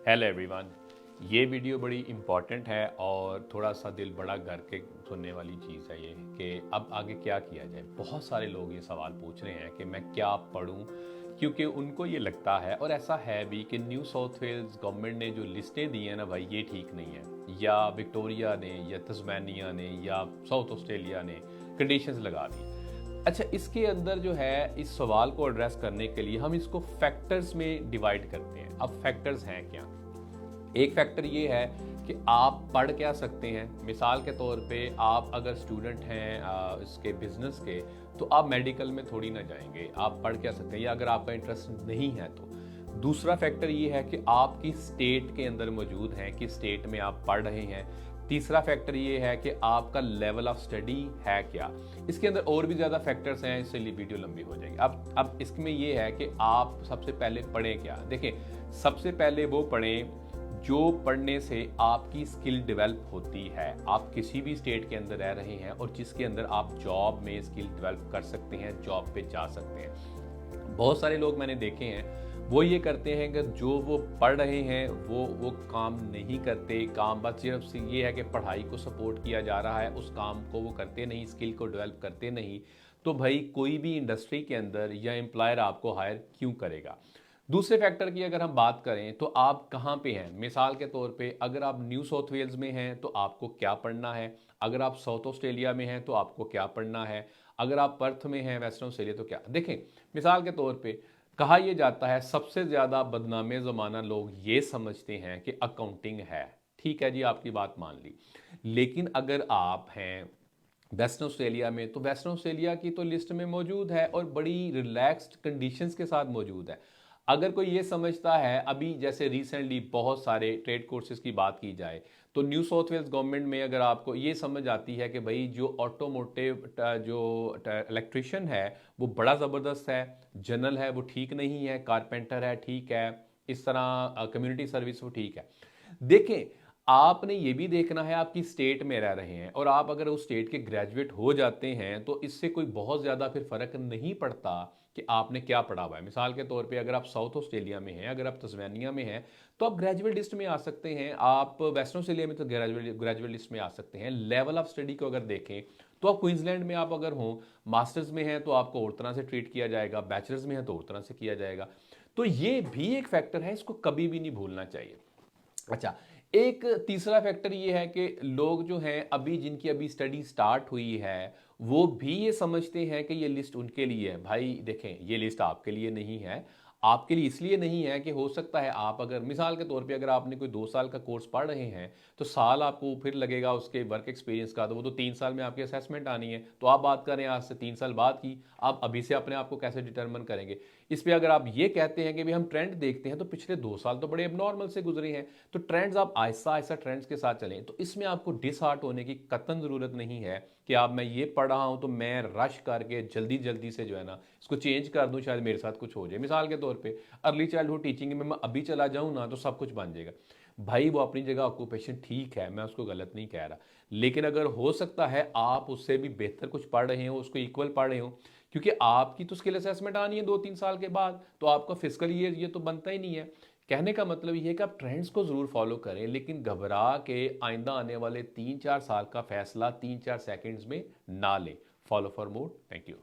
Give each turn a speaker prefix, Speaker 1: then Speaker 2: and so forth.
Speaker 1: Hello everyone. ये video बड़ी important है और थोड़ा सा दिल बड़ा करके सुनने वाली चीज़ है ये कि अब आगे क्या किया जाए। बहुत सारे लोग ये सवाल पूछ रहे हैं कि मैं क्या पढ़ूं, क्योंकि उनको ये लगता है और ऐसा है भी कि न्यू साउथ वेल्स गवर्नमेंट ने जो लिस्टें दी हैं ना भाई, ये ठीक नहीं है। या विक्टोरिया ने या तस्मानिया ने या साउथ ऑस्ट्रेलिया ने कंडीशंस लगा दी। अच्छा, इसके अंदर जो है इस सवाल को एड्रेस करने के लिए हम इसको फैक्टर्स में डिवाइड करते हैं। अब फैक्टर्स हैं क्या? एक फैक्टर ये है कि आप पढ़ क्या सकते हैं। मिसाल के तौर पे आप अगर स्टूडेंट हैं इसके बिजनेस के, तो आप मेडिकल में थोड़ी ना जाएंगे, आप पढ़ क्या सकते हैं, या अगर आपका इंटरेस्ट नहीं है तो। दूसरा फैक्टर ये है कि आप किस स्टेट के अंदर मौजूद हैं, किस स्टेट में आप पढ़ रहे हैं। तीसरा फैक्टर ये है कि आपका लेवल ऑफ स्टडी है क्या। इसके अंदर और भी ज़्यादा फैक्टर्स हैं, इसलिए वीडियो लंबी हो जाएगी। अब इसमें ये है कि आप सबसे पहले पढ़ें क्या। देखें, सबसे पहले वो पढ़ें जो पढ़ने से आपकी स्किल डेवलप होती है। आप किसी भी स्टेट के अंदर रह रहे हैं और जिसके अंदर आप जॉब में स्किल डेवलप कर सकते हैं, जॉब पे जा सकते हैं। बहुत सारे लोग मैंने देखे हैं वो ये करते हैं कि जो वो पढ़ रहे हैं वो काम नहीं करते। काम बस सिर्फ ये है कि पढ़ाई को सपोर्ट किया जा रहा है, उस काम को वो करते नहीं, स्किल को डेवलप करते नहीं। तो भाई कोई भी इंडस्ट्री के अंदर या एम्प्लॉयर आपको हायर क्यों करेगा। दूसरे फैक्टर की अगर हम बात करें तो आप कहाँ पे हैं। मिसाल के तौर पे अगर आप न्यू साउथ वेल्स में हैं तो आपको क्या पढ़ना है, अगर आप साउथ ऑस्ट्रेलिया में हैं तो आपको क्या पढ़ना है, अगर आप पर्थ में हैं वेस्टर्न ऑस्ट्रेलिया तो क्या। देखें, मिसाल के तौर पे कहा यह जाता है सबसे ज़्यादा बदनामे ज़माना लोग ये समझते हैं कि अकाउंटिंग है। ठीक है जी, आपकी बात मान ली, लेकिन अगर आप हैं वेस्टर्न ऑस्ट्रेलिया में तो वेस्टर्न ऑस्ट्रेलिया की तो लिस्ट में मौजूद है और बड़ी रिलैक्स्ड कंडीशंस के साथ मौजूद है। अगर कोई ये समझता है, अभी जैसे रिसेंटली बहुत सारे ट्रेड कोर्सेज की बात की जाए तो न्यू साउथ वेल्स गवर्नमेंट में अगर आपको ये समझ आती है कि भाई जो ऑटोमोटिव जो इलेक्ट्रिशियन है वो बड़ा ज़बरदस्त है, जनरल है वो ठीक नहीं है, कारपेंटर है ठीक है, इस तरह कम्युनिटी सर्विस वो ठीक है। देखें, आपने ये भी देखना है आप किस स्टेट में रह रहे हैं, और आप अगर उस स्टेट के ग्रेजुएट हो जाते हैं तो इससे कोई बहुत ज़्यादा फिर फ़र्क नहीं पड़ता कि आपने क्या पढ़ा हुआ है। मिसाल के तौर पे अगर आप साउथ ऑस्ट्रेलिया में हैं, अगर आप तस्मानिया में हैं तो आप ग्रेजुएट लिस्ट में आ सकते हैं, आप वेस्टर्न ऑस्ट्रेलिया में तो ग्रेजुएट लिस्ट में आ सकते हैं। लेवल ऑफ स्टडी को अगर देखें तो आप क्वींसलैंड में आप अगर हों, मास्टर्स में हैं तो आपको और तरह से ट्रीट किया जाएगा, बैचलर्स में है तो और तरह से किया जाएगा। तो ये भी एक फैक्टर है, इसको कभी भी नहीं भूलना चाहिए। अच्छा, एक तीसरा फैक्टर ये है कि लोग जो हैं अभी जिनकी अभी स्टडी स्टार्ट हुई है वो भी ये समझते हैं कि ये लिस्ट उनके लिए है। भाई देखें, ये लिस्ट आपके लिए नहीं है। आपके लिए इसलिए नहीं है कि हो सकता है आप अगर मिसाल के तौर पे अगर आपने कोई 2 साल का कोर्स पढ़ रहे हैं तो साल आपको फिर लगेगा उसके वर्क एक्सपीरियंस का, तो वो तो 3 साल में आपकी असेसमेंट आनी है। तो आप बात करें आज से 3 साल बाद की, आप अभी से अपने आप को कैसे डिटर्मन करेंगे। इस पे अगर आप ये कहते हैं कि भाई हम ट्रेंड देखते हैं तो पिछले 2 साल तो बड़े एबनॉर्मल से गुजरे हैं, तो ट्रेंड्स आप आहिस्ता आहिस्ता ट्रेंड्स के साथ चलें। तो इसमें आपको डिसहार्ट होने की कतई ज़रूरत नहीं है कि आप मैं ये पढ़ रहा हूँ तो मैं रश करके जल्दी जल्दी से जो है ना इसको चेंज कर दूँ, शायद मेरे साथ कुछ हो जाए। मिसाल के तौर पे अर्ली चाइल्डहुड टीचिंग में मैं अभी चला जाऊँ ना तो सब कुछ बन जाएगा। भाई वो अपनी जगह ऑक्यूपेशन ठीक है, मैं उसको गलत नहीं कह रहा, लेकिन अगर हो सकता है आप उससे भी बेहतर कुछ पढ़ रहे हो, उसको इक्वल पढ़ रहे हो, क्योंकि आपकी तो स्किल असेसमेंट आनी है 2-3 साल के बाद, तो आपका फिजिकल ईयर ये तो बनता ही नहीं है। कहने का मतलब ये है कि आप ट्रेंड्स को ज़रूर फॉलो करें, लेकिन घबरा के आइंदा आने वाले 3-4 साल का फैसला 3-4 सेकंड्स में ना लें। Follow for more. Thank you.